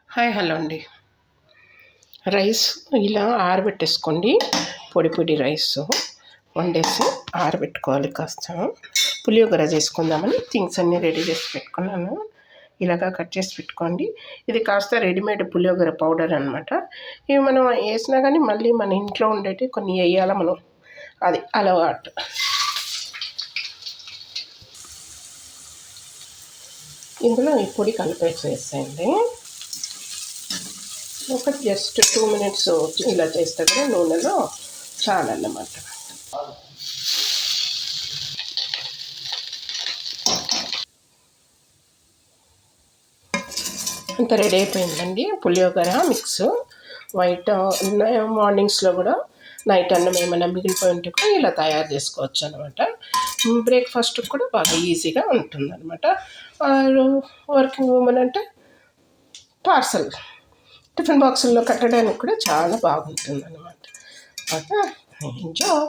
Hi hello అండి. Rice ఇలా ఆరబెట్టేసుకోండి. పొడి పొడి రైస్ వండేసి ఆరబెట్టుకోవాలి. కాస్త పులియోగర చేసుకుందామని థింగ్స్ అన్నీ రెడీ చేసి పెట్టుకున్నాను. ఇలాగా కట్ చేసి పెట్టుకోండి. ఇది కాస్త రెడీమేడ్ పులియోగర పౌడర్ అనమాట. ఇవి మనం వేసినా కానీ మళ్ళీ మన ఇంట్లో ఉండేవి కొన్ని వేయాలి మనం, అది అలవాటు. ఇందులో ఈ పొడి కలిపేసేసేయండి. ఒక జస్ట్ 2 minutes ఇలా చేస్తే కూడా నూనెలో చాలన్నమాట. అంత రెడీ అయిపోయిందండి పులియోగర మిక్స్. వైట్ మార్నింగ్స్లో కూడా నైట్ అన్నం ఏమైనా మిగిలిపోయి ఉంటే కూడా ఇలా తయారు చేసుకోవచ్చు అనమాట. బ్రేక్ఫాస్ట్ కూడా బాగా ఈజీగా ఉంటుందన్నమాట. వర్కింగ్ ఉమెన్ అంటే పార్సల్ టిఫిన్ బాక్సుల్లో కట్టడానికి కూడా చాలా బాగుంటుంది అనమాట. Okay, enjoy.